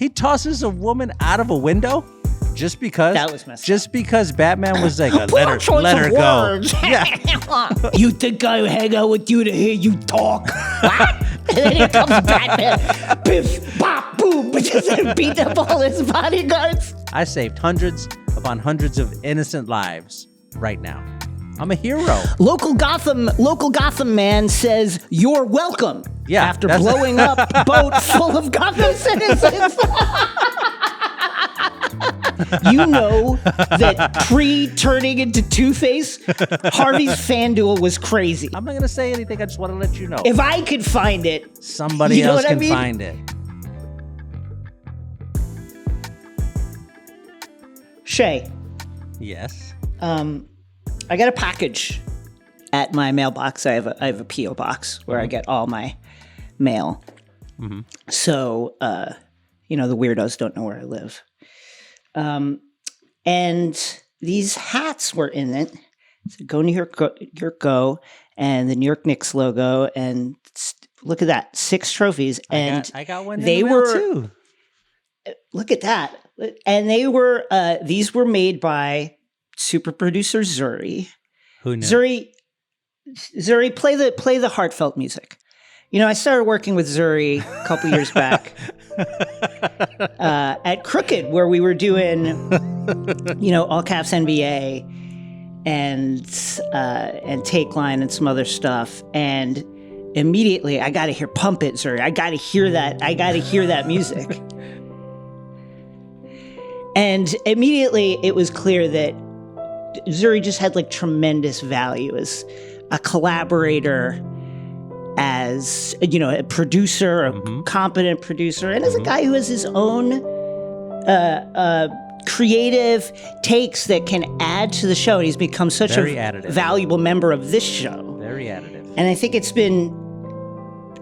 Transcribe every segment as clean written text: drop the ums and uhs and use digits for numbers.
He tosses a woman out of a window just because. That was messed Just because Batman was like, let her go. Yeah. You think I hang out with you to hear you talk? What? And then here comes Batman. Biff, bop, boom. Just beat up all his bodyguards. I saved hundreds upon hundreds of innocent lives right now. I'm a hero. Local Gotham man says, you're welcome. Yeah. After blowing up a boat full of Gotham citizens. You know that pre-turning into Two-Face, Harvey's FanDuel was crazy. I'm not going to say anything. I just want to let you know. If I could find it, somebody else can find it. Shay. Yes. I got a package at my mailbox. I have a P.O. box where I get all my mail. Mm-hmm. So, the weirdos don't know where I live. And these hats were in it. So Go New York, Go, and the New York Knicks logo. And look at that, 6 trophies. And I got one in the mail too. Look at that. And they were, these were made by super producer Zuri. Who knew? Zuri, play the heartfelt music. I started working with Zuri a couple years back at Crooked, where we were doing, all caps NBA and Take Line and some other stuff. And immediately, I got to hear Pump It, Zuri. I got to hear that. I got to hear that music. And immediately, it was clear that Zuri just had tremendous value as a collaborator, as a producer, a competent producer, and as a guy who has his own creative takes that can add to the show. And he's become such a valuable member of this show. Very additive. And I think it's been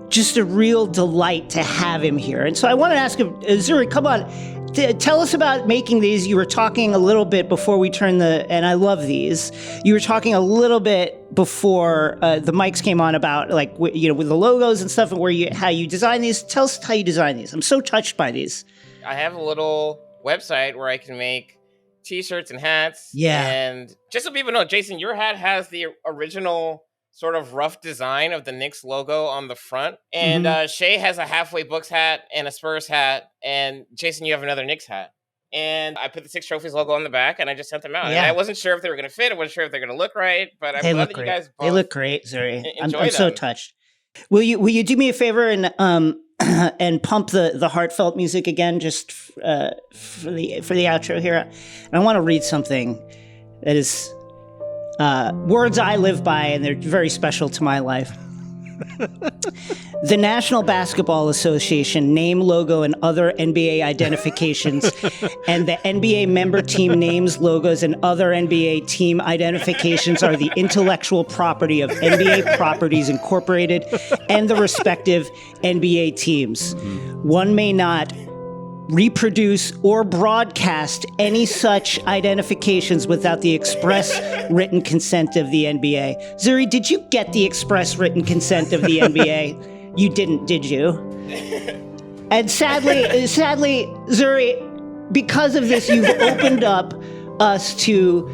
just a real delight to have him here. And so I want to ask him, Zuri, come on. Tell us about making these. You were talking a little bit before we turned and I love these. You were talking a little bit before the mics came on about with the logos and stuff and how you design these. Tell us how you design these. I'm so touched by these. I have a little website where I can make t-shirts and hats. Yeah. And just so people know, Jason, your hat has the original sort of rough design of the Knicks logo on the front. And Shay has a Halfway Books hat and a Spurs hat. And Jason, you have another Knicks hat. And I put the 6 Trophies logo on the back and I just sent them out. Yeah. And I wasn't sure if they were going to fit. I wasn't sure if they're going to look right. But I'm glad that you guys both They look great, Zuri. Enjoy I'm so touched. Will you do me a favor and pump the heartfelt music again just for the outro here? And I want to read something that is words I live by, and they're very special to my life. The National Basketball Association name, logo, and other NBA identifications, and the NBA member team names, logos, and other NBA team identifications are the intellectual property of NBA Properties Incorporated and the respective NBA teams. One may not reproduce or broadcast any such identifications without the express written consent of the NBA. Zuri, did you get the express written consent of the NBA? You didn't, did you? And sadly, Zuri, because of this, you've opened up us to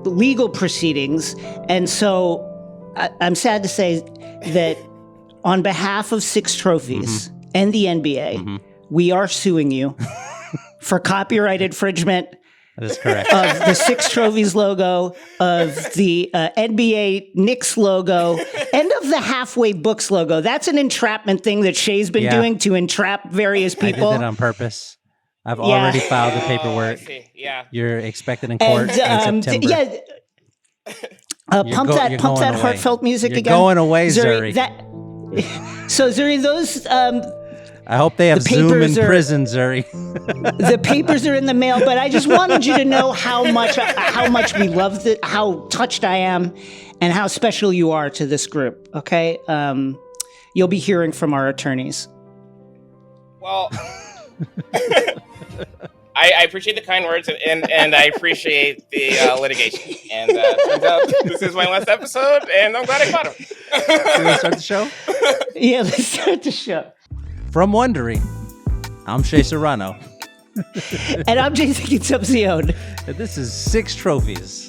legal proceedings. And so I'm sad to say that on behalf of 6 Trophies and the NBA, we are suing you for copyright infringement. That is correct. Of the 6 Trophies logo, of the NBA Knicks logo, and of the Halfway Books logo. That's an entrapment thing that Shay's been doing to entrap various people. I did it on purpose. I've already filed the paperwork. I see. Yeah. You're expected in court in September. Pump that heartfelt music You're again. Going away, Zuri. So Zuri, those I hope they have Zoom in prison, Zuri. The papers are in the mail, but I just wanted you to know how much we love it, how touched I am, and how special you are to this group. Okay, you'll be hearing from our attorneys. Well, I appreciate the kind words and I appreciate the litigation. And turns out this is my last episode, and I'm glad I caught him. You want to start the show? Yeah, let's start the show. From Wondery, I'm Shea Serrano. And I'm Jason Concepcion. And this is 6 Trophies.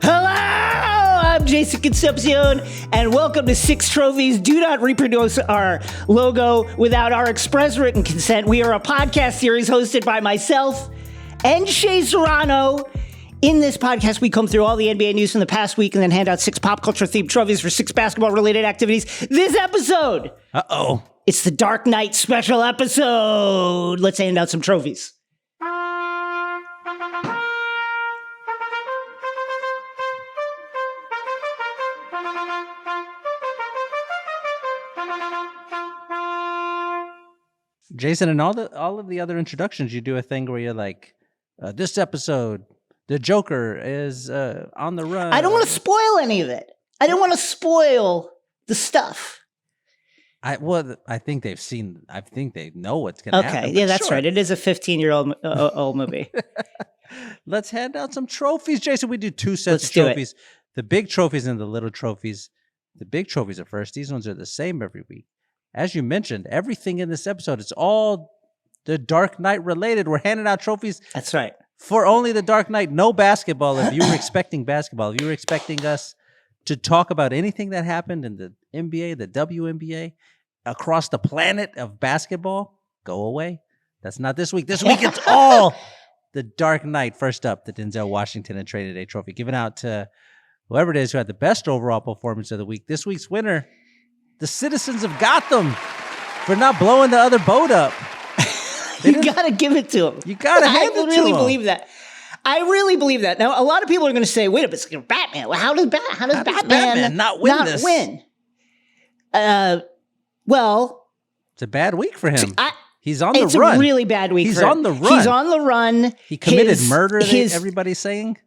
Hello, I'm Jason Concepcion, and welcome to 6 Trophies. Do not reproduce our logo without our express written consent. We are a podcast series hosted by myself and Shea Serrano. In this podcast, we come through all the NBA news from the past week and then hand out 6 pop culture themed trophies for 6 basketball-related activities. This episode, it's the Dark Knight special episode. Let's hand out some trophies. Jason, in all of the other introductions, you do a thing where you're like, this episode, the Joker is on the run. I don't want to spoil any of it. I don't want to spoil the stuff. I think they've seen. I think they know what's going to happen. Okay, yeah, that's right. It is a 15-year-old old movie. Let's hand out some trophies, Jason. We do 2 sets of do trophies. The big trophies and the little trophies. The big trophies are first. These ones are the same every week. As you mentioned, everything in this episode, it's all the Dark Knight related. We're handing out trophies. That's right. For only the Dark Knight. No basketball. If you were expecting basketball, if you were expecting us to talk about anything that happened in the NBA, the WNBA, across the planet of basketball, go away. That's not this week. This week, it's all the Dark Knight. First up, the Denzel Washington and Trade Day trophy, given out to whoever it is who had the best overall performance of the week. This week's winner, the citizens of Gotham, for not blowing the other boat up. You got to give it to them. You got to hand it to them. I really believe that. I really believe that. Now, a lot of people are going to say, wait a minute, it's Batman. Well, how does Batman not win this? Well, it's a bad week for him. He's on the run. It's a really bad week for him. He's on the run. He's on the run. He committed murder, everybody's saying.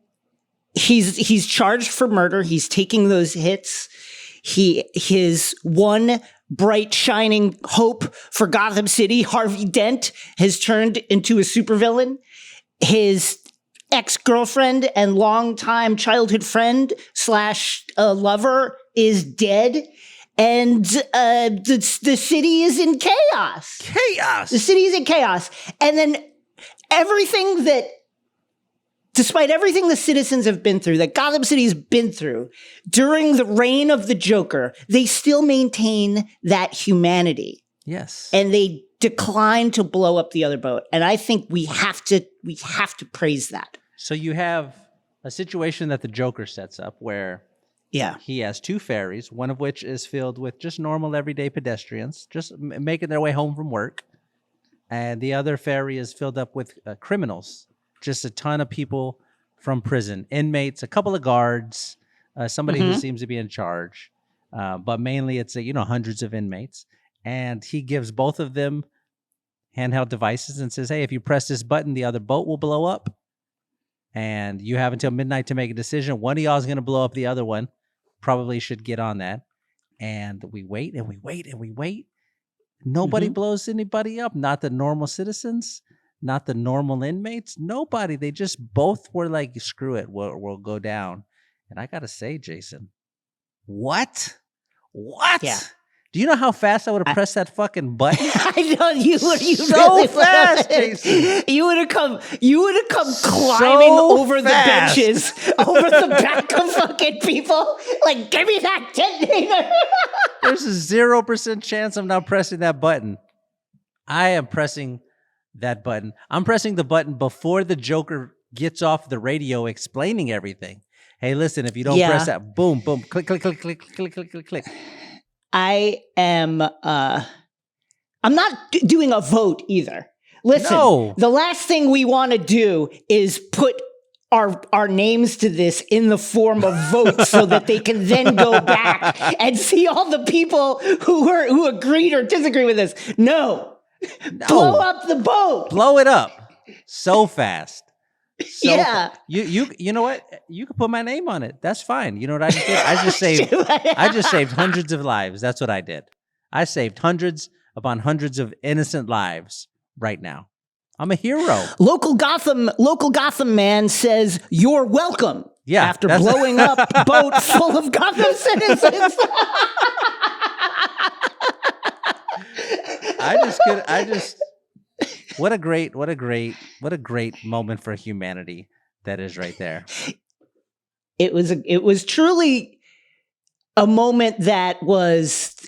He's charged for murder. He's taking those hits. His one bright, shining hope for Gotham City, Harvey Dent, has turned into a supervillain. His ex-girlfriend and longtime childhood friend / lover is dead. And the city is in chaos. The city is in chaos. And then despite everything the citizens have been through, that Gotham City has been through, during the reign of the Joker, they still maintain that humanity. Yes. And they decline to blow up the other boat. And I think we have to praise that. So you have a situation that the Joker sets up where he has 2 ferries, one of which is filled with just normal everyday pedestrians, just making their way home from work. And the other ferry is filled up with criminals. Just a ton of people from prison, inmates, a couple of guards, somebody who seems to be in charge. But mainly it's, hundreds of inmates. And he gives both of them handheld devices and says, hey, if you press this button, the other boat will blow up. And you have until midnight to make a decision. One of y'all is going to blow up the other one. Probably should get on that. And we wait and we wait and we wait. Nobody blows anybody up. Not the normal citizens. Not the normal inmates. Nobody. They just both were like, screw it. We'll go down. And I got to say, Jason, what? Yeah. Do you know how fast I would have pressed that fucking button? I know you would. So really fast, Jason. You would have come climbing over the benches, over the back of fucking people. Like, give me that detonator. There's a 0% chance I'm not pressing that button. I am pressing that button. I'm pressing the button before the Joker gets off the radio explaining everything. Hey, listen, if you don't press that, boom, boom, click, click, click, click, click, click, click, click. I'm not doing a vote either. Listen, The last thing we want to do is put our names to this in the form of votes so that they can then go back and see all the people who agreed or disagree with this. No. Blow up the boat. Blow it up so fast. Yeah. You know what? You can put my name on it. That's fine. You know what I just did? I just saved hundreds of lives. That's what I did. I saved hundreds upon hundreds of innocent lives right now. I'm a hero. Local Gotham man says, "You're welcome." Yeah. After blowing up a boat full of Gotham citizens. what a great moment for humanity that is right there. It was truly a moment that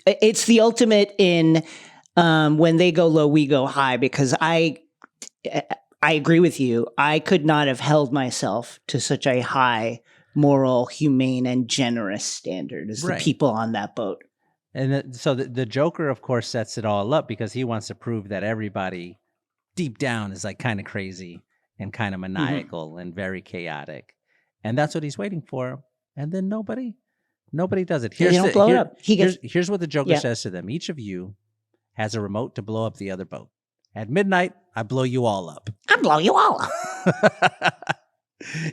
it's the ultimate in when they go low, we go high, because I agree with you. I could not have held myself to such a high moral, humane, and generous standard as the people on that boat. And so the Joker, of course, sets it all up because he wants to prove that everybody deep down is like kind of crazy and kind of maniacal and very chaotic. And that's what he's waiting for. And then nobody does it. Here's what the Joker says to them. Each of you has a remote to blow up the other boat. At midnight, I blow you all up. I blow you all up.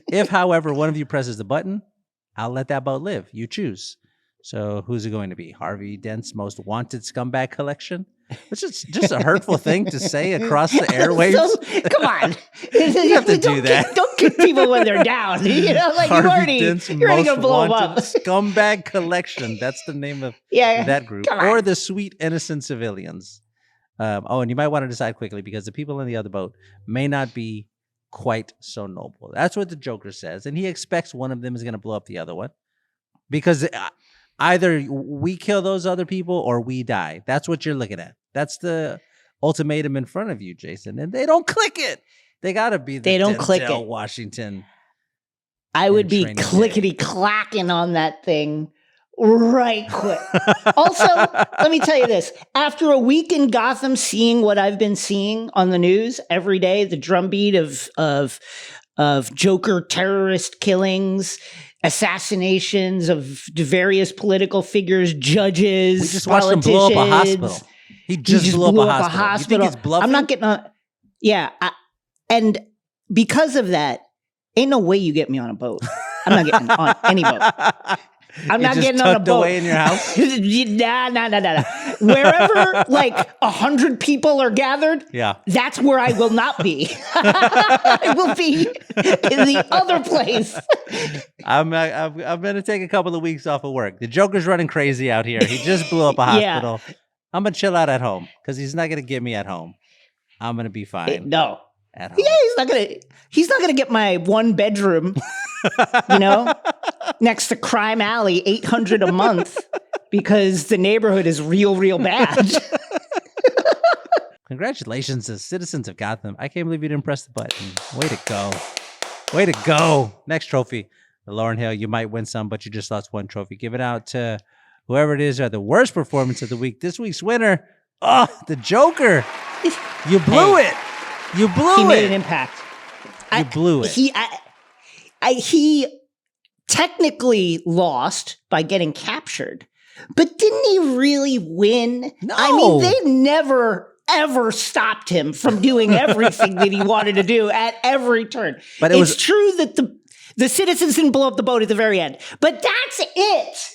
If, however, one of you presses the button, I'll let that boat live. You choose. So who's it going to be? Harvey Dent's most wanted scumbag collection? Which is just a hurtful thing to say across the airwaves. Come on. You have to do that. Don't kick people when they're down. Like Harvey Dent's you're already going to blow them up. Scumbag collection. That's the name of that group. Or the sweet, innocent civilians. And you might want to decide quickly because the people in the other boat may not be quite so noble. That's what the Joker says. And he expects one of them is going to blow up the other one. Because either we kill those other people or we die. That's what you're looking at. That's the ultimatum in front of you, Jason. And they don't click it. They got to be Denzel Washington. I would be clickety-clacking on that thing right quick. Also, let me tell you this. After a week in Gotham seeing what I've been seeing on the news every day, the drumbeat of Joker terrorist killings, assassinations of various political figures, judges, we just watched him blow up a hospital. He just blew up a hospital. You think he's bluffing? I'm not getting on. Yeah. And because of that, ain't no way you get me on a boat. I'm not getting on any boat. I'm not getting on a boat. Away in your house? Nah. Wherever like 100 people are gathered, that's where I will not be. I will be in the other place. I'm going to take a couple of weeks off of work. The Joker's running crazy out here. He just blew up a hospital. I'm going to chill out at home because he's not going to get me at home. I'm going to be fine. No. At home. Yeah, he's not gonna get my one bedroom, next to Crime Alley, $800 a month, because the neighborhood is real bad. Congratulations to citizens of Gotham. I can't believe you didn't press the button. Way to go. Way to go. Next trophy. The Lauryn Hill, you might win some, but you just lost one trophy. Give it out to whoever it is who had the worst performance of the week. This week's winner, the Joker. You blew it. You blew it. He made an impact. You blew it. He technically lost by getting captured, but didn't he really win? No. I mean, they never, ever stopped him from doing everything that he wanted to do at every turn. But it's true that the citizens didn't blow up the boat at the very end, but that's it.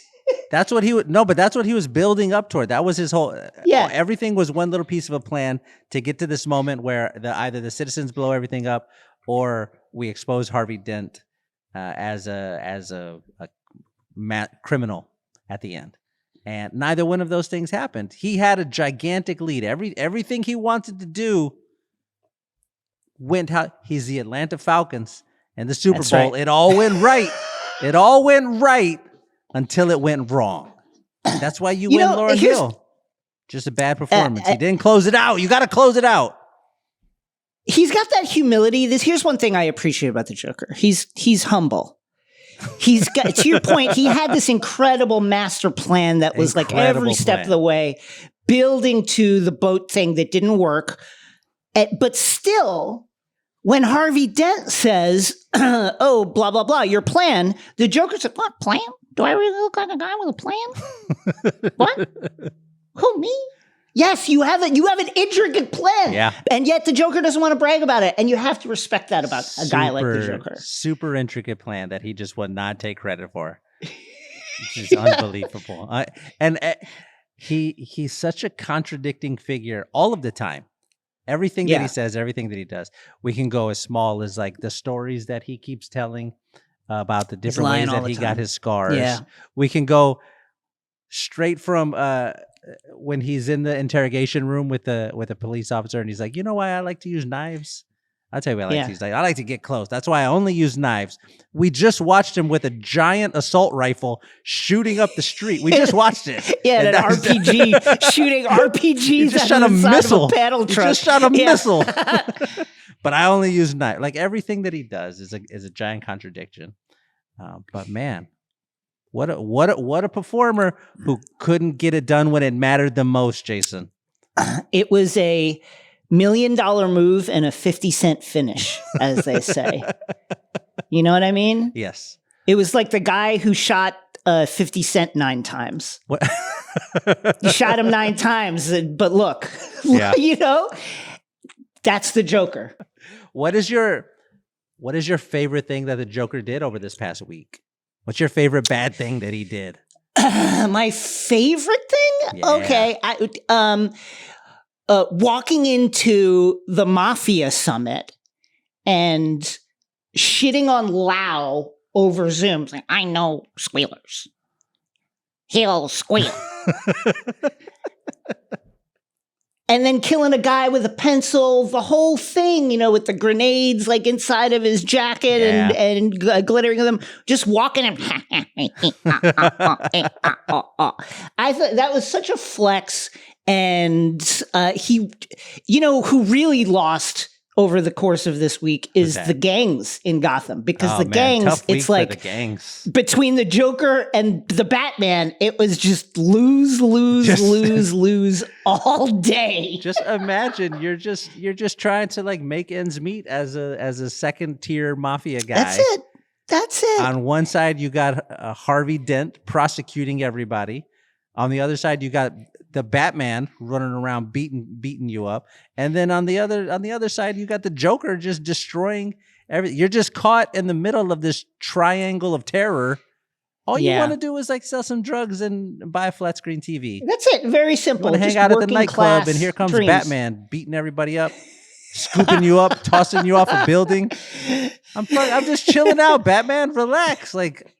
That's what he would but that's what he was building up toward. That was his whole everything was one little piece of a plan to get to this moment where either the citizens blow everything up or we expose Harvey Dent as a criminal at the end. And neither one of those things happened. He had a gigantic lead. Everything he wanted to do went how he's the Atlanta Falcons and the Super Bowl. Right. It all went right. It all went right. Until it went wrong. That's why you win Lauryn Hill. Just a bad performance. He didn't close it out. You got to close it out. He's got that humility. Here's one thing I appreciate about the Joker. He's humble. He's got, to your point, he had this incredible master plan that was like every step of the way, building to the boat thing that didn't work. But still, when Harvey Dent says, blah, blah, blah, your plan, the Joker said, what plan? Do I really look like a guy with a plan? What? Who, me? Yes, you have an intricate plan. Yeah. And yet the Joker doesn't want to brag about it. And you have to respect that about a guy like the Joker. Super intricate plan that he just would not take credit for. Which is unbelievable. He's such a contradicting figure all of the time. Everything that he says, everything that he does. We can go as small as like the stories that he keeps telling about the different ways that he got his scars. Yeah. We can go straight from when he's in the interrogation room with the police officer, and he's like, you know why I like to use knives? I'll tell you what I like to use. I like to get close. That's why I only use knives. We just watched him with a giant assault rifle shooting up the street. We just watched it. Yeah, an RPG shooting RPGs. He just shot a missile. Of a paddle truck. He just shot a missile. But I only use knives. Like everything that he does is a giant contradiction. But man, what a performer who couldn't get it done when it mattered the most, Jason. It was a $1 million move and a 50-cent finish, as they say. You know what I mean? Yes. It was like the guy who shot 50 Cent 9 times. What? He shot him 9 times, but look, you know, that's the Joker. What is your favorite thing that the Joker did over this past week? What's your favorite bad thing that he did? My favorite thing? Yeah. Okay. Walking into the Mafia Summit and shitting on Lau over Zoom. Like, I know squealers. He'll squeal. And then killing a guy with a pencil, the whole thing, you know, with the grenades like inside of his jacket and glittering them, just walking him. I thought that was such a flex. And he, you know, who really lost over the course of this week is the gangs in Gotham, because gangs, it's like the gangs. Between the Joker and the Batman, it was just lose all day. Just imagine you're just trying to like make ends meet as a second tier mafia guy. That's it. On one side, you got Harvey Dent prosecuting everybody. On the other side, you got the Batman running around beating you up, and then on the other side, you got the Joker just destroying everything. You're just caught in the middle of this triangle of terror. All you want to do is like sell some drugs and buy a flat screen TV. That's it. Very simple. Hang out at the nightclub, and here comes Batman beating everybody up, scooping you up, tossing you off a building. I'm just chilling out, Batman. Relax, like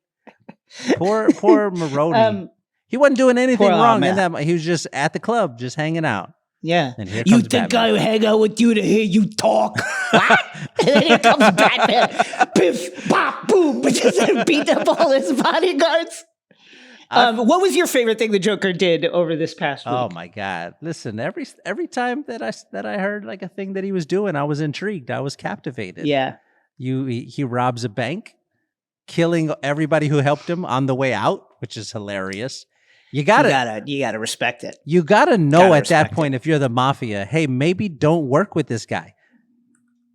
poor Maroni. He wasn't doing anything wrong in that. He was just at the club, just hanging out. Yeah. And here you comes think Batman. I hang out with you to hear you talk? What? And then here comes Batman. Biff, bop, boom. Just beat up all his bodyguards. What was your favorite thing the Joker did over this past week? Oh my God! Listen, every time that I heard like a thing that he was doing, I was intrigued. I was captivated. Yeah. He robs a bank, killing everybody who helped him on the way out, which is hilarious. You gotta respect it. You gotta know at that point, if you're the mafia, hey, maybe don't work with this guy.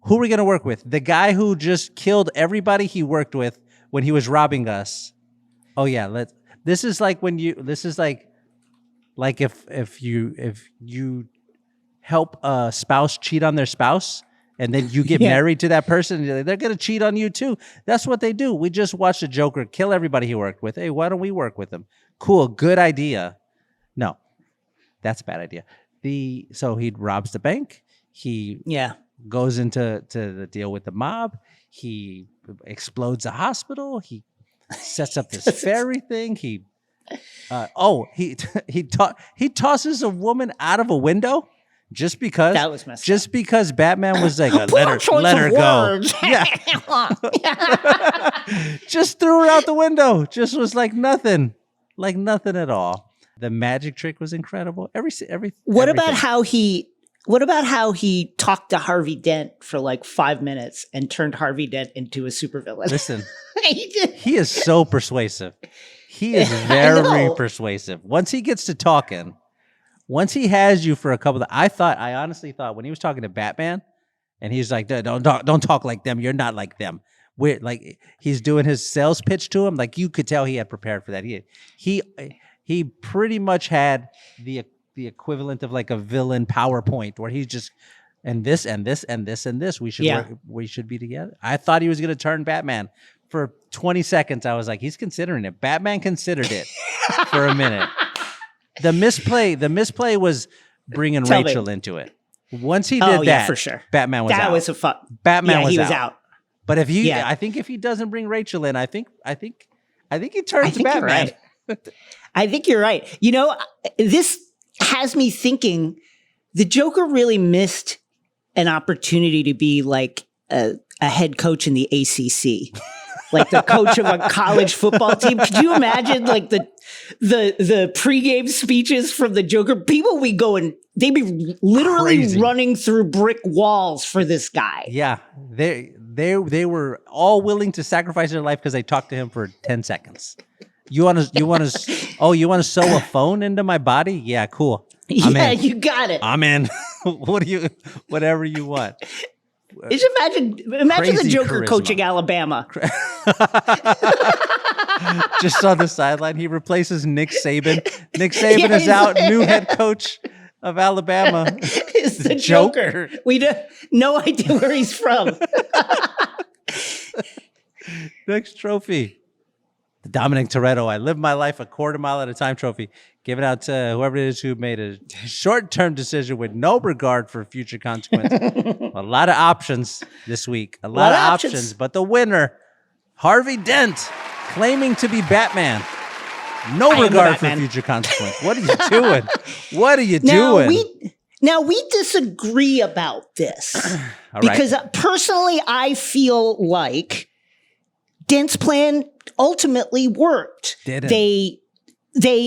Who are we gonna work with? The guy who just killed everybody he worked with when he was robbing us. Oh yeah, this is like if you help a spouse cheat on their spouse, and then you get married to that person, they're going to cheat on you too. That's what they do. We just watched the Joker kill everybody he worked with. Hey, why don't we work with him? Cool, good idea. No, that's a bad idea. So he robs the bank. He goes into the deal with the mob. He explodes a hospital. He sets up this ferry thing. He tosses a woman out of a window. Just because that was messed up. Just because Batman was like, let her go. Yeah. Just threw her out the window. Just was like nothing at all. The magic trick was incredible. What about how he talked to Harvey Dent for like 5 minutes and turned Harvey Dent into a supervillain? Listen, he is so persuasive. He is very persuasive. Once he gets to talking, once he has you for a couple of, I honestly thought when he was talking to Batman, and he's like, don't talk like them. You're not like them. We're like, he's doing his sales pitch to him. Like you could tell he had prepared for that. He pretty much had the equivalent of like a villain PowerPoint where he's just, and this and this and this and this. We should be together. I thought he was going to turn Batman. For 20 seconds, I was like, he's considering it. Batman considered it for a minute. The misplay was bringing Rachel into it. Once he did that, for sure. Batman was out. That was a fuck. Batman was out. But I think if he doesn't bring Rachel in, I think he turns Batman. You're right. I think you're right. You know, this has me thinking the Joker really missed an opportunity to be like a head coach in the ACC, like the coach of a college football team. Could you imagine like the pregame speeches from the Joker? People we go and they'd be literally running through brick walls for this guy. Yeah, they were all willing to sacrifice their life because they talked to him for 10 seconds. You want to sew a phone into my body? Yeah, cool. Yeah, you got it. I'm in. Whatever you want. Just imagine the Joker charisma. coaching Alabama. Just on the sideline, he replaces Nick Saban. Nick Saban is out, new head coach of Alabama. It's the Joker. We have no idea where he's from. Next trophy. The Dominic Toretto, I live my life a quarter mile at a time trophy, given out to whoever it is who made a short-term decision with no regard for future consequences. A lot of options this week. A lot of options. But the winner, Harvey Dent, claiming to be Batman. No regard for future consequence. What are you doing? What are you doing? Now, we disagree about this. Because personally, I feel like Dent's plan ultimately worked. Didn't. They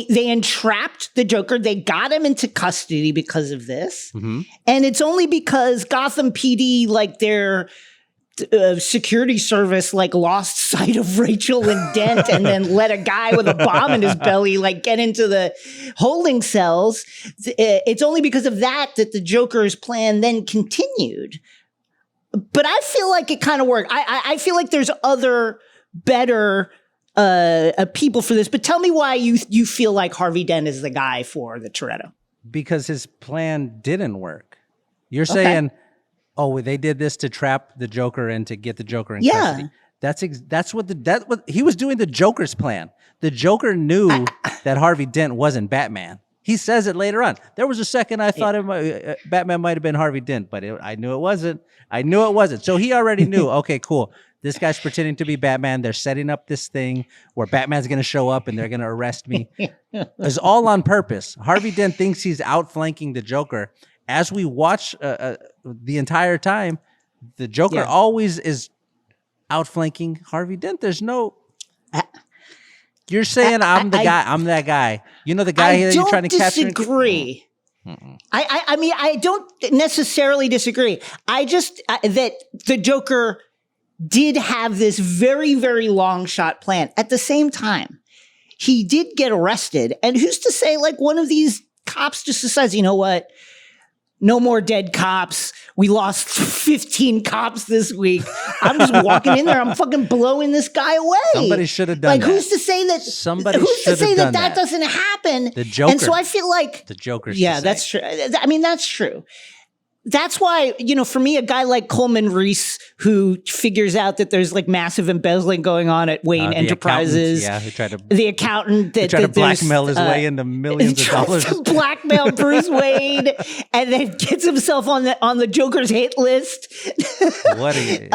entrapped the Joker. They got him into custody because of this. Mm-hmm. And it's only because Gotham PD, like their security service, like lost sight of Rachel and Dent and then let a guy with a bomb in his belly, like get into the holding cells. It's only because of that the Joker's plan then continued. But I feel like it kind of worked. I feel like there's other better people for this, but tell me why you feel like Harvey Dent is the guy for the Toretto. Because his plan didn't work. You're saying, oh, they did this to trap the Joker and to get the Joker in custody. That's what he was doing. The Joker's plan. The Joker knew that Harvey Dent wasn't Batman. He says it later on. There was a second I thought Batman might have been Harvey Dent, but I knew it wasn't. So he already knew. Okay, cool. This guy's pretending to be Batman. They're setting up this thing where Batman's going to show up and they're going to arrest me. It's all on purpose. Harvey Dent thinks he's outflanking the Joker. As we watch the entire time, the Joker always is outflanking Harvey Dent. There's no... You're saying I'm the guy. I'm that guy. You know the guy that you're trying to capture? I disagree. I mean, I don't necessarily disagree. I just... that the Joker did have this very, very long shot plan. At the same time, he did get arrested. And who's to say, like, one of these cops just decides, you know what? No more dead cops. We lost 15 cops this week. I'm just walking in there. I'm fucking blowing this guy away. Somebody should have done that. Like, who's to say that? Somebody who's to say that that doesn't happen? The Joker. And so I feel like the Joker. Yeah, that's true. I mean, that's true. That's why, you know, for me, a guy like Coleman Reese, who figures out that there's like massive embezzling going on at Wayne Enterprises. Who tried to the accountant that tried to blackmail his way into millions of dollars. To blackmail Bruce Wayne, and then gets himself on the Joker's hit list. What are you?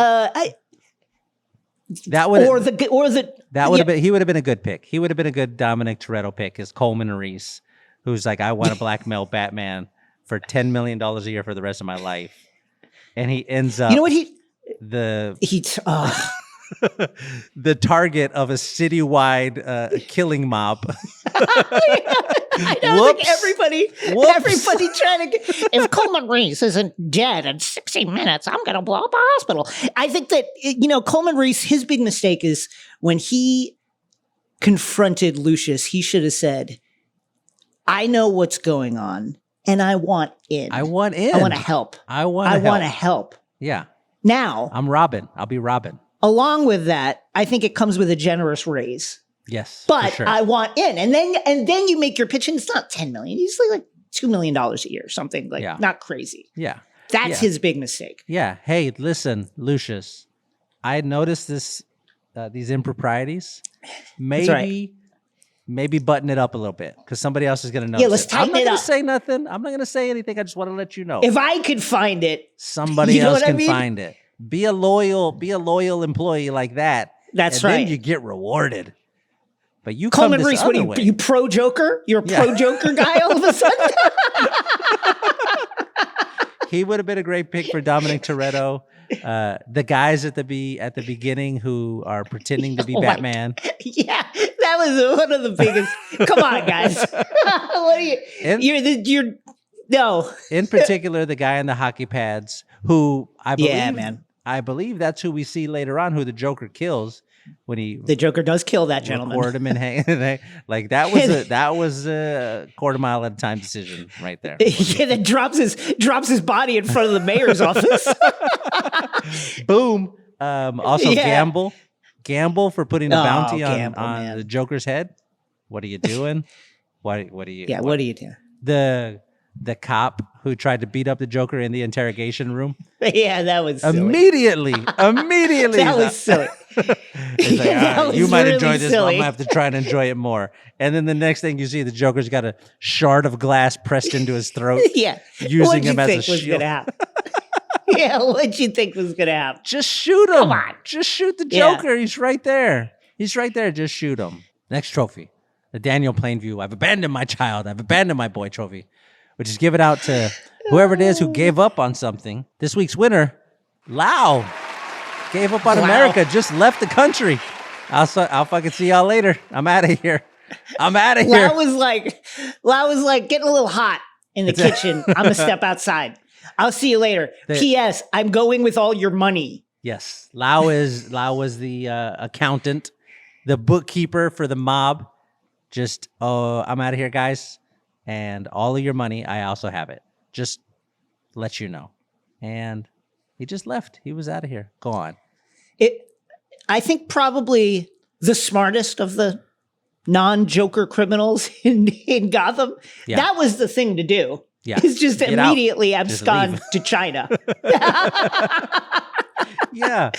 That would have been. He would have been a good pick. He would have been a good Dominic Toretto pick. Is Coleman Reese, who's like, I want to blackmail Batman for $10 million a year for the rest of my life. And he ends up, you know what the target of a citywide killing mob. I know, like everybody trying to if Coleman Reese isn't dead in 60 minutes, I'm going to blow up a hospital. I think that, you know, Coleman Reese, his big mistake is when he confronted Lucius, he should have said, I know what's going on. And I want in. I want in. I want to help. I want to help. Yeah. Now. I'm Robin. I'll be Robin. Along with that, I think it comes with a generous raise. Yes. But sure. I want in. And then you make your pitch, and it's not $10 million. It's like $2 million a year, something like not crazy. Yeah. That's his big mistake. Yeah. Hey, listen, Lucius, I noticed these improprieties. Maybe button it up a little bit because somebody else is going to notice. Yeah, let's tighten it up. I'm not going to say nothing. I'm not going to say anything. I just want to let you know. If I could find it, somebody else can find it. Be a loyal employee like that. That's and right. Then you get rewarded. But you come Coleman this Reese, other what are way. you pro Joker? You're a pro Joker guy all of a sudden? He would have been a great pick for Dominic Toretto. The guys at the beginning who are pretending to be Batman. Yeah, that was one of the biggest. Come on, guys. What are you? You're no. In particular, the guy in the hockey pads who I believe, I believe that's who we see later on, who the Joker kills when the Joker does kill that gentleman. Record him and hang. Like that was a quarter mile at a time decision right there. Yeah, that drops his body in front of the mayor's office. Boom. Also gamble for putting a bounty on the Joker's head. What are you doing? What are you? Yeah, what are you doing? The cop who tried to beat up the Joker in the interrogation room. Yeah, that was silly. Immediately. That was silly. It's like, you might enjoy this, but I'm gonna have to try and enjoy it more. And then the next thing you see, the Joker's got a shard of glass pressed into his throat. Yeah, using him as a shield. Yeah, what'd you think was gonna happen? Just shoot him. Come on. Just shoot the Joker. Yeah. He's right there. Just shoot him. Next trophy, the Daniel Plainview. I've abandoned my child. I've abandoned my boy trophy, which is given out to whoever it is who gave up on something. This week's winner, Lau, gave up on America, just left the country. I'll fucking see y'all later. I'm out of here. Lau was like getting a little hot in the kitchen. I'm gonna step outside. I'll see you later. P.S. I'm going with all your money. Yes, Lau was the accountant, the bookkeeper for the mob. Just I'm out of here, guys. And all of your money, I also have it. Just let you know. And he just left. He was out of here. Go on. I think probably the smartest of the non-Joker criminals in Gotham. Yeah. That was the thing to do. Yeah. Is just get immediately abscond to China. Yeah.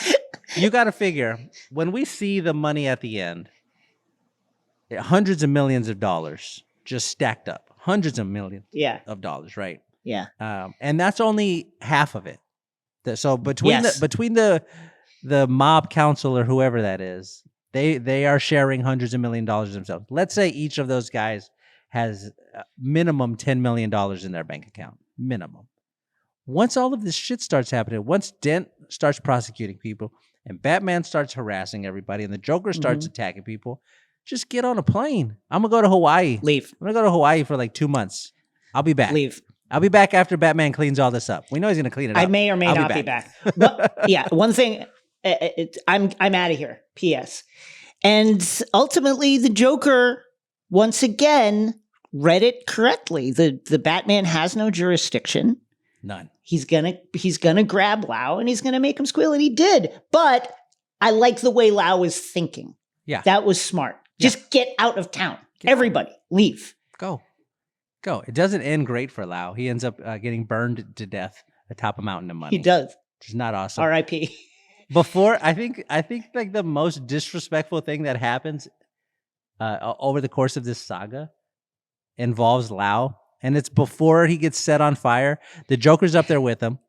You got to figure, when we see the money at the end, hundreds of millions of dollars just stacked up. Hundreds of millions of dollars, right? Yeah. And that's only half of it. So between the mob council or whoever that is, they are sharing hundreds of millions of dollars themselves. Let's say each of those guys has minimum $10 million in their bank account. Minimum. Once all of this shit starts happening, once Dent starts prosecuting people and Batman starts harassing everybody and the Joker starts attacking people, just get on a plane. I'm going to go to Hawaii. Leave. I'm going to go to Hawaii for like 2 months. I'll be back. Leave. I'll be back after Batman cleans all this up. We know he's going to clean it up. I may or may not be back. But, yeah, one thing, I'm out of here, P.S. And ultimately, the Joker, once again, read it correctly. The Batman has no jurisdiction. None. He's gonna grab Lau and he's gonna make him squeal, and he did. But I like the way Lau was thinking. Yeah. That was smart. Just get out of town. Everybody, leave. Go. It doesn't end great for Lau. He ends up getting burned to death atop a mountain of money. He does. Which is not awesome. R.I.P. Before, I think like the most disrespectful thing that happens over the course of this saga involves Lau, and it's before he gets set on fire. The Joker's up there with him,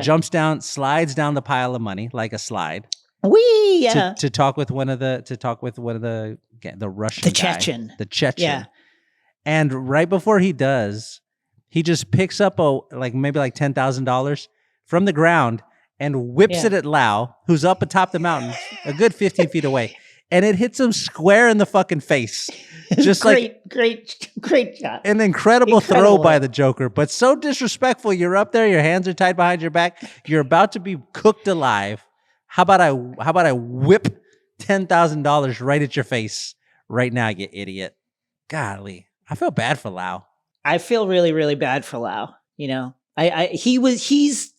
jumps down, slides down the pile of money like a slide. To talk with one of the Russian guy, the Chechen. And right before he does, he just picks up maybe $10,000 from the ground and whips it at Lau, who's up atop the mountain, a good 15 feet away, and it hits him square in the fucking face. Just great shot. An incredible throw by the Joker, but so disrespectful. You're up there, your hands are tied behind your back, you're about to be cooked alive. How about I whip $10,000 right at your face right now, you idiot? Golly, I feel bad for Lau. I feel really, really bad for Lau. You know, he's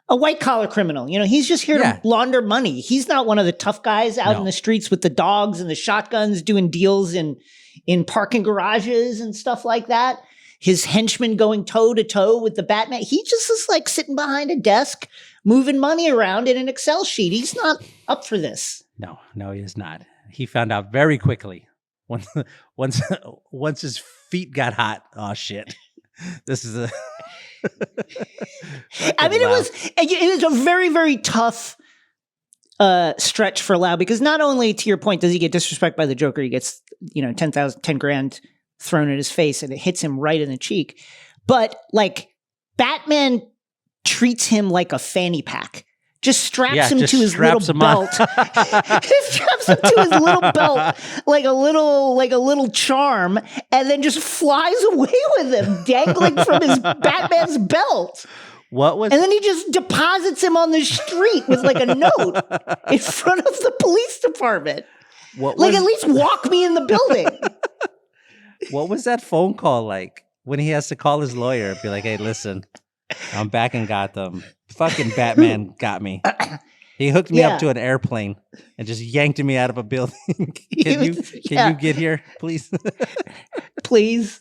a white collar criminal. You know, he's just here to launder money. He's not one of the tough guys out in the streets with the dogs and the shotguns doing deals in parking garages and stuff like that. His henchmen going toe to toe with the Batman. He just is like sitting behind a desk, moving money around in an Excel sheet. He's not up for this. No, he is not. He found out very quickly once his feet got hot. Oh shit! This is a. I mean, it was a very, very tough stretch for Lau, because not only, to your point, does he get disrespected by the Joker, he gets 10 grand thrown at his face and it hits him right in the cheek. But like Batman treats him like a fanny pack. Just straps him to his little belt. Straps him to his little belt like a little charm, and then just flies away with him, dangling from his Batman's belt. And then he just deposits him on the street with like a note in front of the police department. At least walk me in the building. What was that phone call like when he has to call his lawyer and be like, "Hey, listen, I'm back in Gotham. Fucking Batman got me. He hooked me up to an airplane and just yanked me out of a building. Can you get here, please? Please."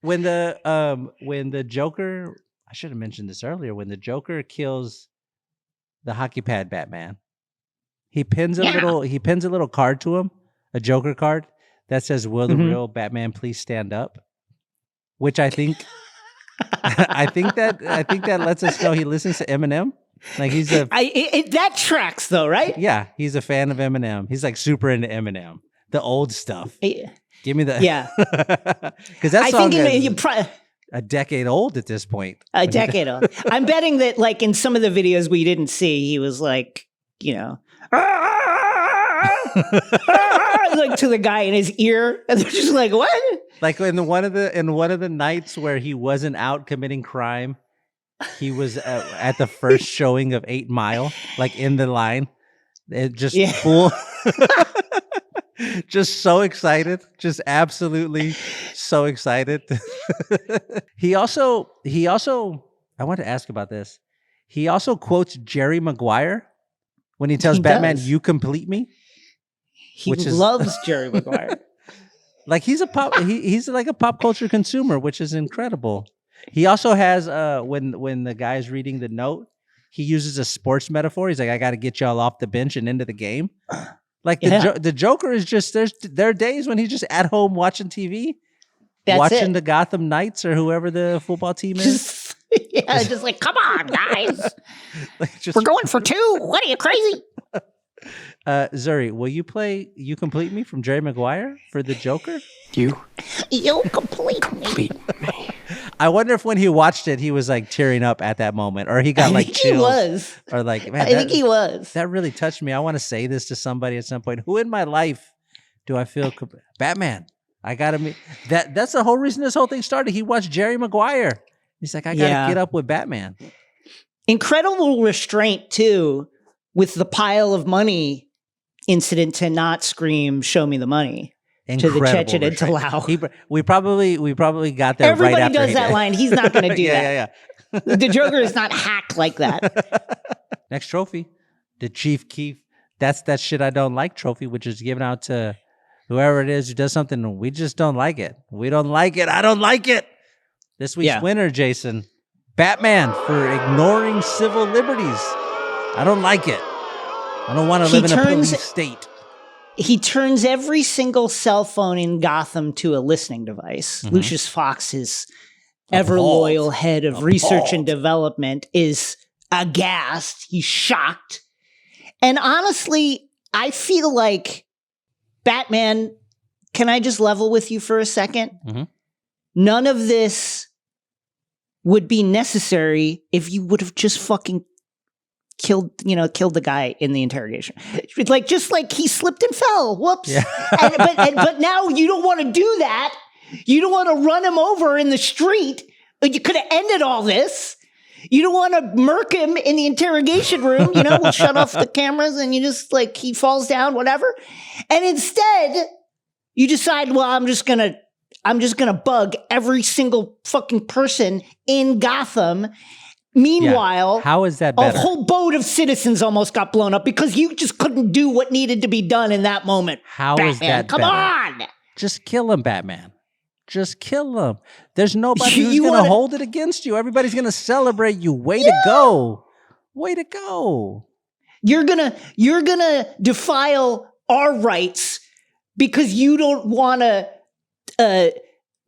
When the Joker, I should have mentioned this earlier, when the Joker kills the hockey pad Batman, he pins a little card to him, a Joker card that says, "Will the real Batman please stand up?" Which I think I think that lets us know he listens to Eminem. Like he's that tracks though, right? Yeah, he's a fan of Eminem. He's like super into Eminem, the old stuff. Give me the because that song is a decade old at this point. A decade old. I'm betting that like in some of the videos we didn't see, he was like, like to the guy in his ear, and they're just like, "What?" Like in one of the nights where he wasn't out committing crime, he was at the first showing of 8 Mile, like in the line. It just full, just so excited, just absolutely so excited. He also, I want to ask about this. He also quotes Jerry Maguire when he tells Batman, "You complete me." He loves Jerry Maguire. Like he's like a pop culture consumer, which is incredible. He also has when the guy's reading the note, he uses a sports metaphor. He's like, "I got to get y'all off the bench and into the game." Like the Joker is just there are days when he's just at home watching TV, watching the Gotham Knights or whoever the football team is. Just like, "Come on, guys, we're going for 2. What are you, crazy?" Zuri, will you play "You Complete Me" from Jerry Maguire for the Joker? You complete me. I wonder if when he watched it, he was like tearing up at that moment, or he got like chills. He was. Or like, man, I think he was. That really touched me. I want to say this to somebody at some point. Who in my life do I feel Batman? I gotta meet that. That's the whole reason this whole thing started. He watched Jerry Maguire. He's like, I gotta get up with Batman. Incredible restraint too, with the pile of money incident to not scream, "Show me the money." Incredible to the Chechen and to Lau. We probably got there. Everybody right after does that line. He's not going to do that. Yeah. The Joker is not hacked like that. Next trophy, the Chief Keef. That's that shit I don't like trophy, which is given out to whoever it is who does something we just don't like it. We don't like it. I don't like it. This week's winner, Jason, Batman, for ignoring civil liberties. I don't like it. I don't want to live in a police state. He turns every single cell phone in Gotham to a listening device. Lucius Fox, his ever-loyal head of research and development, is aghast. He's shocked. And honestly, I feel like, Batman, can I just level with you for a second? None of this would be necessary if you would have just fucking killed the guy in the interrogation. Like, just like he slipped and fell. Whoops. Yeah. But now you don't want to do that. You don't want to run him over in the street. You could have ended all this. You don't want to murk him in the interrogation room. We'll shut off the cameras and you just like, he falls down, whatever. And instead you decide, well, I'm just going to bug every single fucking person in Gotham. Meanwhile, how is that better? A whole boat of citizens almost got blown up because you just couldn't do what needed to be done in that moment. How is that Come better? on! Just kill him, Batman. Just kill him. There's nobody who's going to hold it against you. Everybody's going to celebrate you. Way to go. Way to go. You're gonna defile our rights because you don't want to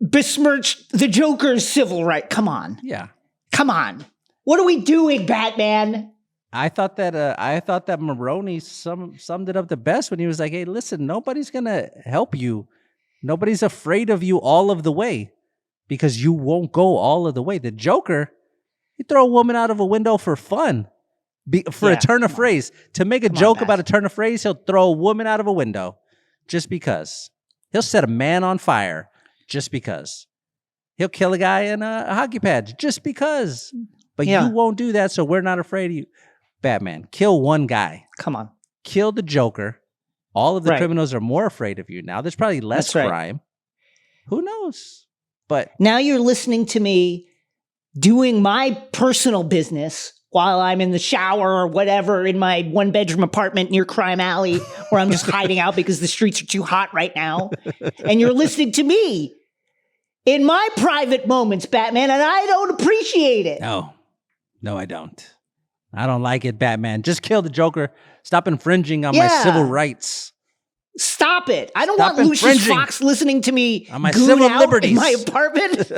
besmirch the Joker's civil right. Come on. Yeah. Come on. What are we doing, Batman? I thought that Maroney summed it up the best when he was like, "Hey, listen, nobody's gonna help you. Nobody's afraid of you all of the way because you won't go all of the way." The Joker, he throw a woman out of a window for fun, for a turn of phrase. To make a joke about a turn of phrase, he'll throw a woman out of a window just because. He'll set a man on fire just because. He'll kill a guy in a hockey pad just because. But you won't do that, so we're not afraid of you. Batman, kill one guy. Come on. Kill the Joker. All of the criminals are more afraid of you now. There's probably less crime. Who knows? But now you're listening to me doing my personal business while I'm in the shower or whatever in my 1-bedroom apartment near Crime Alley where I'm just hiding out because the streets are too hot right now. And you're listening to me in my private moments, Batman, and I don't appreciate it. No, I don't. I don't like it, Batman. Just kill the Joker. Stop infringing on my civil rights. Stop it. I don't want Lucius Fox listening to me on my civil liberties in my apartment.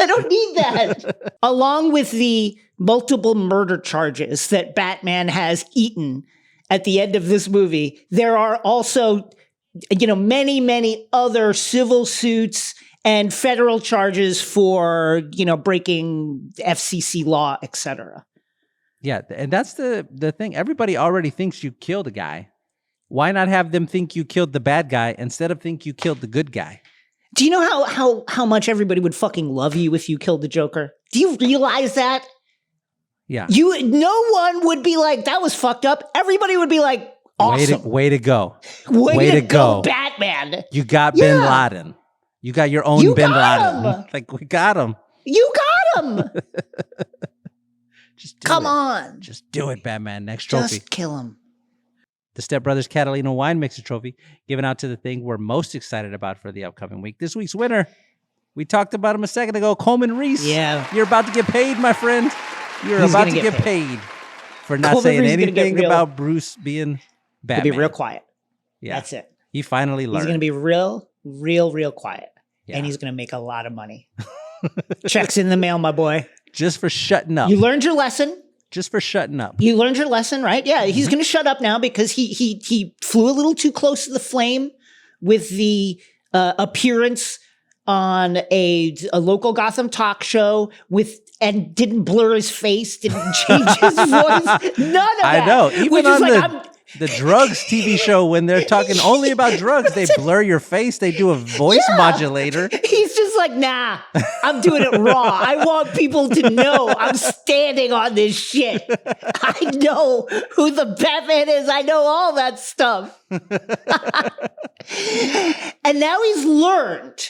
I don't need that. Along with the multiple murder charges that Batman has eaten at the end of this movie, there are also, many, many other civil suits and federal charges for, breaking FCC law, etc. Yeah, and that's the thing. Everybody already thinks you killed a guy. Why not have them think you killed the bad guy instead of think you killed the good guy? Do you know how much everybody would fucking love you if you killed the Joker? Do you realize that? Yeah. No one would be like, that was fucked up. Everybody would be like, awesome. Way to go. Way to go, Batman. You got Bin Laden. You got your own Bin Laden. Like, we got him. You got him. Come on. Just do it, Batman. Next trophy. Just kill him. The Step Brothers Catalina Wine Mixer trophy given out to the thing we're most excited about for the upcoming week. This week's winner, we talked about him a second ago, Coleman Reese. Yeah. You're about to get paid, my friend. You're about to get paid for not saying anything about Bruce being Batman. He'll be real quiet. Yeah. That's it. He finally learned. He's going to be real quiet. Yeah. And he's going to make a lot of money. Checks in the mail, my boy. Just for shutting up. You learned your lesson. Just for shutting up. You learned your lesson, right? Yeah, he's going to shut up now because he flew a little too close to the flame with the appearance on a local Gotham talk show and didn't blur his face, didn't change his voice. None of that. I know. Even on the drugs TV show, when they're talking only about drugs, they blur your face. They do a voice modulator. He's just like, nah, I'm doing it raw. I want people to know I'm standing on this shit. I know who the Batman is. I know all that stuff. And now he's learned.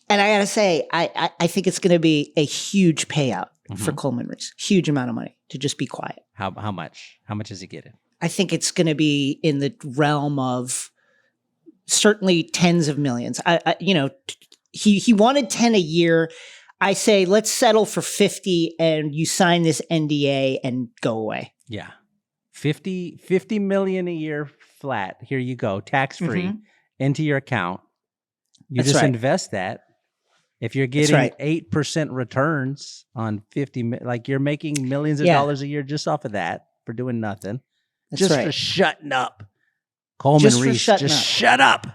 And I got to say, I think it's going to be a huge payout for Coleman Reese. Huge amount of money to just be quiet. How much? How much is he getting? I think it's going to be in the realm of certainly tens of millions. He wanted 10 a year. I say, let's settle for 50 and you sign this NDA and go away. Yeah. 50 million a year flat. Here you go. Tax free into your account. You just invest that. If you're getting 8% returns on 50, like you're making millions of dollars a year just off of that for doing nothing. For shutting up. Coleman Reese, shut up.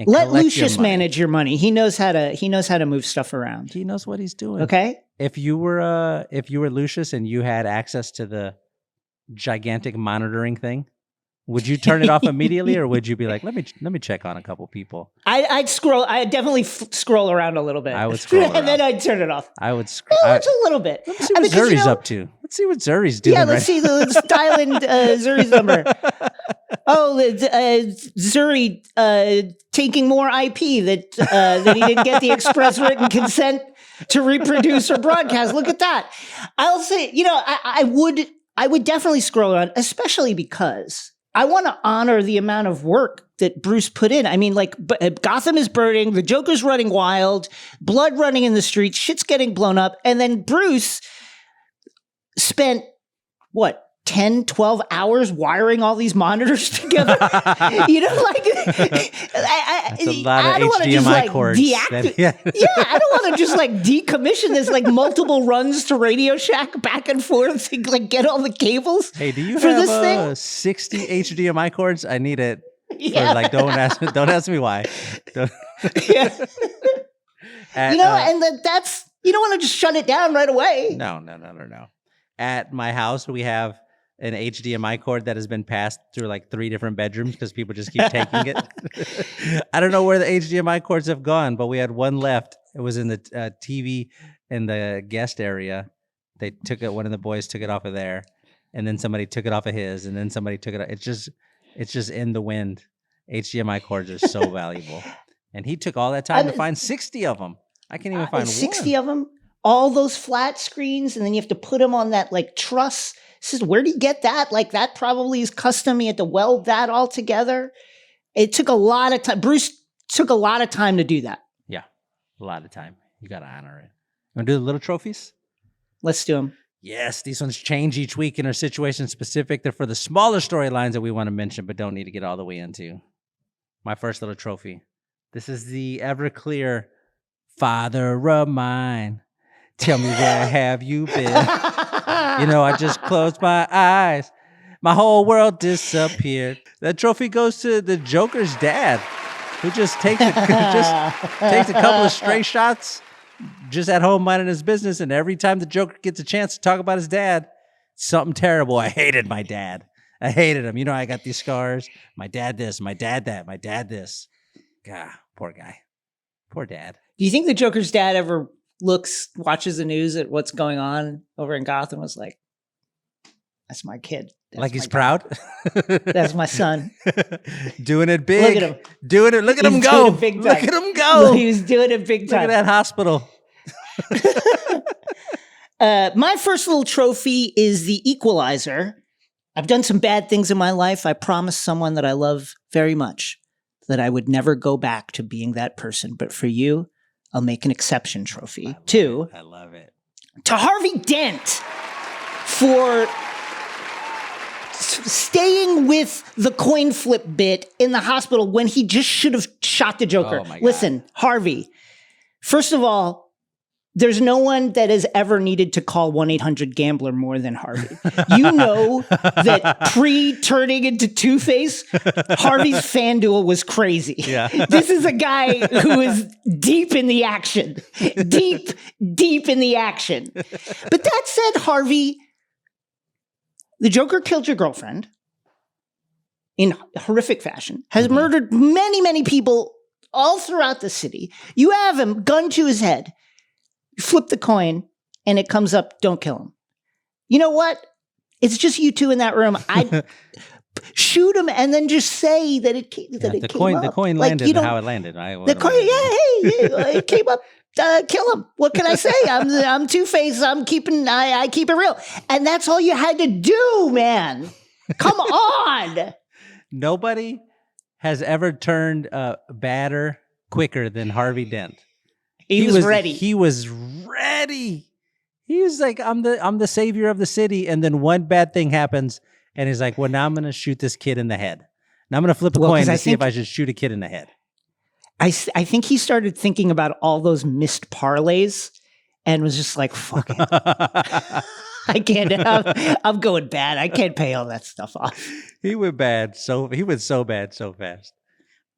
Let Lucius manage your money. He knows how to move stuff around. He knows what he's doing. Okay. If you were Lucius and you had access to the gigantic monitoring thing, would you turn it off immediately, or would you be like, let me check on a couple people? I'd scroll. I'd definitely scroll around a little bit. I would scroll around. And then I'd turn it off. I would scroll. Just a little bit. Let me see what Zuri's up to. Let's see what Zuri's doing. Yeah, let's see. Let's dial in Zuri's number. Oh, Zuri taking more IP that he didn't get the express written consent to reproduce or broadcast. Look at that. I'll say, I would definitely scroll around, especially because I want to honor the amount of work that Bruce put in. I mean, like, Gotham is burning, the Joker's running wild, blood running in the streets, shit's getting blown up, and then Bruce spent, 10, 12 hours wiring all these monitors together. You know, like That's a lot of don't wanna just, HDMI like, cords. yeah, I don't want to just like decommission this, like multiple runs to Radio Shack back and forth to like get all the cables. Hey, do you for have this thing? 60 HDMI cords? I need it. Yeah. For, like, don't ask me why. Yeah. And that's, you don't want to just shut it down right away. No. At my house, we have an HDMI cord that has been passed through like 3 different bedrooms because people just keep taking it. I don't know where the HDMI cords have gone, but we had one left. It was in the TV in the guest area. They took it. One of the boys took it off of there, and then somebody took it off of his, and then somebody took it. It's just in the wind. HDMI cords are so valuable, and he took all that time to find 60 of them. I can't even find 60 of them. All those flat screens, and then you have to put them on that like truss. Says, where do you get that? Like that probably is custom. You had to weld that all together. It took a lot of time. Bruce took a lot of time to do that. Yeah, a lot of time. You got to honor it. You want to do the little trophies? Let's do them. Yes, these ones change each week and are situation specific. They're for the smaller storylines that we want to mention, but don't need to get all the way into. My first little trophy. This is the Everclear Father of Mine. Tell me, where have you been? You know, I just closed my eyes. My whole world disappeared. That trophy goes to the Joker's dad, who just takes a couple of stray shots, just at home minding his business. And every time the Joker gets a chance to talk about his dad, something terrible. I hated my dad. I hated him. You know, I got these scars. My dad this, my dad that, my dad this. God, poor guy. Poor dad. Do you think the Joker's dad ever watches the news at what's going on over in Gotham, was like, that's my kid. That's like he's proud? That's my son. Doing it big. Look at him. Doing it. Look at him go. Look at him go. He was doing it big time. Look at that hospital. My first little trophy is the Equalizer. I've done some bad things in my life. I promised someone that I love very much that I would never go back to being that person. But for you, I'll make an exception trophy. I love it. To Harvey Dent for staying with the coin flip bit in the hospital when he just should have shot the Joker. Oh my God. Listen, Harvey, first of all, there's no one that has ever needed to call 1-800-GAMBLER more than Harvey. You know that pre-turning into Two-Face, Harvey's FanDuel was crazy. Yeah. This is a guy who is deep in the action. Deep in the action. But that said, Harvey, the Joker killed your girlfriend in horrific fashion, has murdered many, many people all throughout the city. You have him, gun to his head. You flip the coin, and it comes up, don't kill him. You know what? It's just you two in that room. I'd shoot him and then just say that it came up. The coin landed how it landed. It came up. Kill him. What can I say? I'm Two-Face. I keep it real. And that's all you had to do, man. Come on. Nobody has ever turned badder quicker than Harvey Dent. He was ready. He was ready. He was like, I'm the savior of the city. And then one bad thing happens. And he's like, well, now I'm going to shoot this kid in the head. Now I'm going to flip a coin to see if I should shoot a kid in the head. I think he started thinking about all those missed parlays and was just like, fuck it. I can't. I'm going bad. I can't pay all that stuff off. He went bad. He went so bad so fast.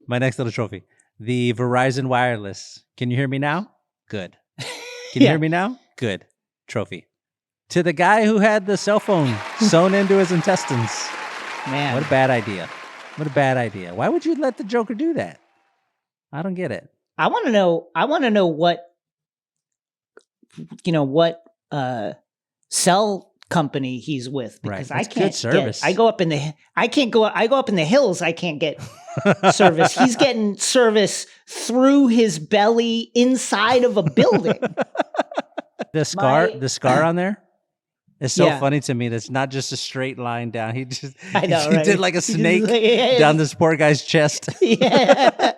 My next little trophy. The Verizon Wireless. Can you hear me now? Good. Can you hear me now? Good. Trophy. To the guy who had the cell phone sewn into his intestines. Man. What a bad idea. What a bad idea. Why would you let the Joker do that? I don't get it. I want to know what cell company he's with, because I can't good service. I go up in the hills. I can't get service. He's getting service through his belly inside of a building. The scar on there is so funny to me. That's not just a straight line down. He did like a snake down this poor guy's chest. Yeah.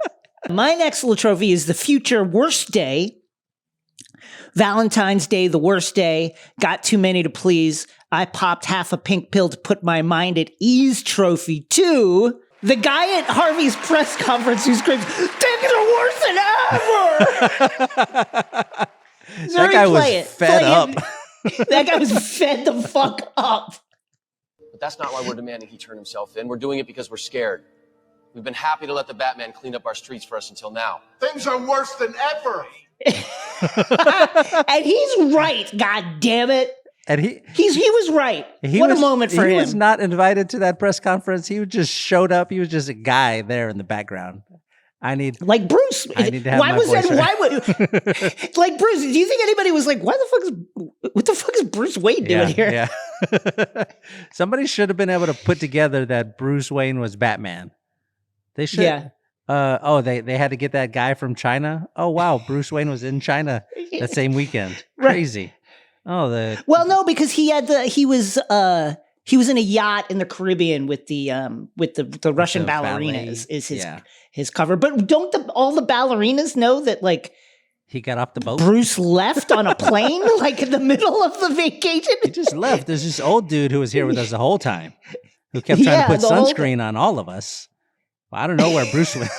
My next little trophy is the future worst day Valentine's Day, the worst day. Got too many to please. I popped half a pink pill to put my mind at ease trophy 2. The guy at Harvey's press conference who screams, "Things are worse than ever!" That guy was fed up. That guy was fed the fuck up. But that's not why we're demanding he turn himself in. We're doing it because we're scared. We've been happy to let the Batman clean up our streets for us until now. Things are worse than ever. And he's right, god damn it. And he was right. What a moment for him. He was not invited to that press conference. He just showed up. He was just a guy there in the background. I need Bruce. I need to have like Bruce, do you think anybody was like, what the fuck is Bruce Wayne doing here? Yeah. Somebody should have been able to put together that Bruce Wayne was Batman. They should. Yeah. They had to get that guy from China. Oh wow, Bruce Wayne was in China that same weekend. Crazy. Oh, no, because he was in a yacht in the Caribbean with the Russian ballerinas is his cover. But don't all the ballerinas know that like he got off the boat? Bruce left on a plane like in the middle of the vacation. He just left. There's this old dude who was here with us the whole time, who kept trying to put sunscreen on all of us. Well, I don't know where Bruce went.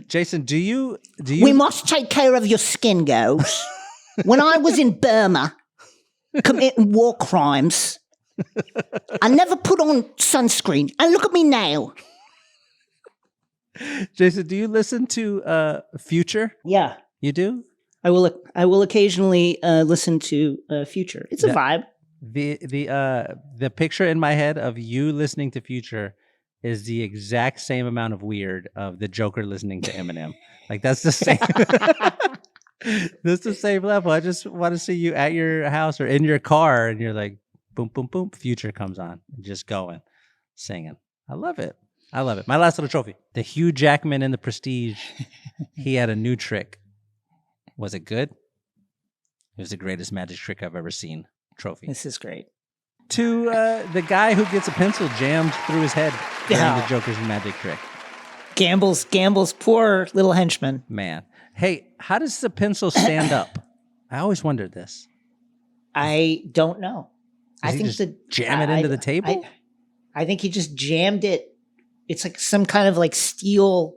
Jason, do you? We must take care of your skin, girls. When I was in Burma committing war crimes, I never put on sunscreen. And look at me now. Jason, do you listen to Future? Yeah. You do? I will occasionally listen to Future. It's a vibe. The picture in my head of you listening to Future is the exact same amount of weird of the Joker listening to Eminem. Like that's the same. That's the same level. I just want to see you at your house or in your car, and you're like, boom, boom, boom. Future comes on, just going, singing. I love it. I love it. My last little trophy: the Hugh Jackman in The Prestige. He had a new trick. Was it good? It was the greatest magic trick I've ever seen. Trophy. This is great. To the guy who gets a pencil jammed through his head during the Joker's magic trick. Gamble's poor little henchman. Man. Hey, how does the pencil stand up? I always wondered this. I don't know. I think jam it into the table? I think he just jammed it. It's like some kind of like steel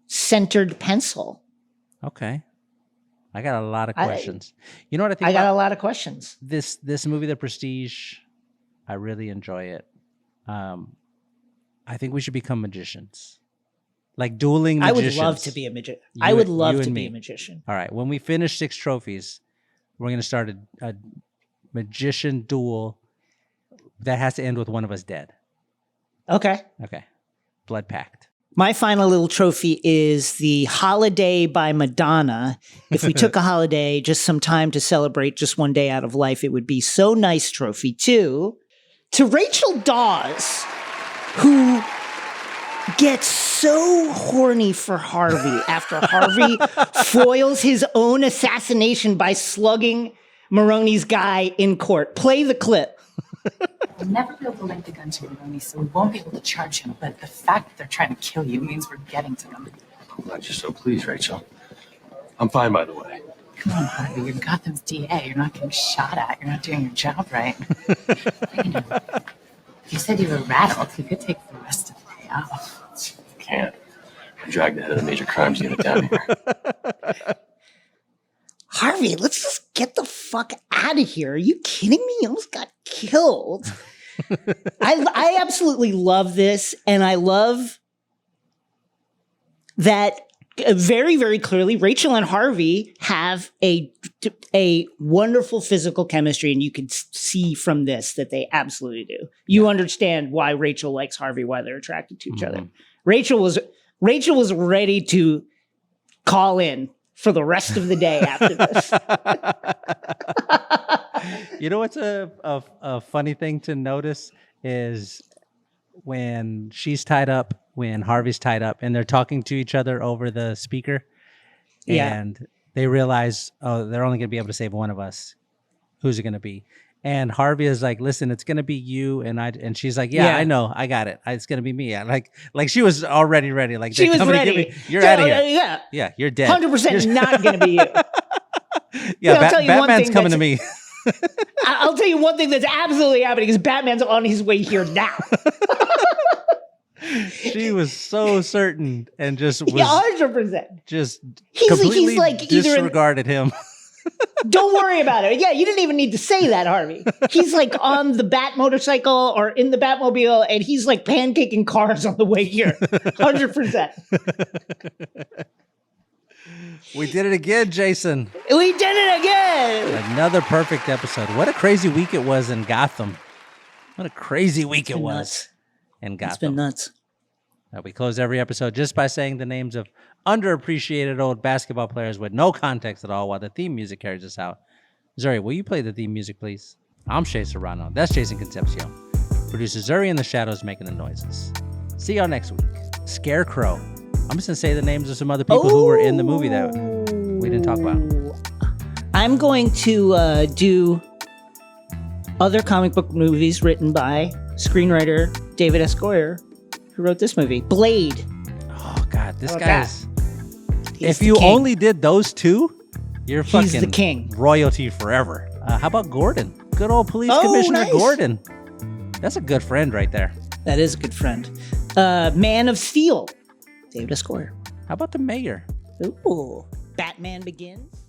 centered pencil. Okay. I got a lot of questions. You know what I think? I got a lot of questions. This movie, The Prestige, I really enjoy it. I think we should become magicians. Like dueling magicians. I would love to be a magician. I would love to be a magician. All right. When we finish 6 trophies, we're going to start a magician duel that has to end with one of us dead. Okay. Blood pact. My final little trophy is the Holiday by Madonna. If we took a holiday, just some time to celebrate just one day out of life, it would be so nice. Trophy 2 to Rachel Dawes, who gets so horny for Harvey after Harvey foils his own assassination by slugging Maroney's guy in court. Play the clip. We'll never be able to link the gun to Maroney, so we won't be able to charge him. But the fact that they're trying to kill you means we're getting to them. I'm glad you're so pleased, Rachel. I'm fine, by the way. Come on, Harvey. You're Gotham's DA. You're not getting shot at. You're not doing your job right. You know, if you said you were rattled, you could take the rest of the day off. Can't. I dragged the head of the major crimes unit down here. Harvey, let's just get the fuck out of here. Are you kidding me? You almost got killed. I absolutely love this. And I love that very, very clearly, Rachel and Harvey have a wonderful physical chemistry. And you can see from this that they absolutely do. You understand why Rachel likes Harvey, why they're attracted to each other. Rachel was ready to call in for the rest of the day after this. You know what's a funny thing to notice is when she's tied up, when Harvey's tied up, and they're talking to each other over the speaker, and they realize, oh, they're only going to be able to save one of us. Who's it going to be? And Harvey is like, listen, it's gonna be you and she's like, yeah, I know, I got it. It's gonna be me. Like she was already ready. Like she was ready. You're out of here. Yeah, you're dead. 100% not gonna be you. Batman's coming to me. I'll tell you one thing that's absolutely happening is Batman's on his way here now. She was so certain and just was 100%. Just completely he's like disregarded him. Don't worry about it. Yeah, you didn't even need to say that, Harvey. He's like on the Bat motorcycle or in the Batmobile, and he's like pancaking cars on the way here. 100%. We did it again, Jason. We did it again. Another perfect episode. What a crazy week it was in Gotham. What a crazy week it was nuts. In Gotham. It's been nuts. We close every episode just by saying the names of underappreciated old basketball players with no context at all while the theme music carries us out. Zuri, will you play the theme music, please? I'm Shea Serrano. That's Jason Concepcion. Producer Zuri in the shadows making the noises. See y'all next week. Scarecrow. I'm just going to say the names of some other people who were in the movie that we didn't talk about. I'm going to do other comic book movies written by screenwriter David S. Goyer, who wrote this movie. Blade. Oh, God. This guy is... If you only did those two, you're fucking He's the king. Royalty forever. How about Gordon? Good old police commissioner nice. Gordon. That's a good friend right there. That is a good friend. Man of Steel. David S. Goyer. How about the mayor? Ooh. Batman Begins.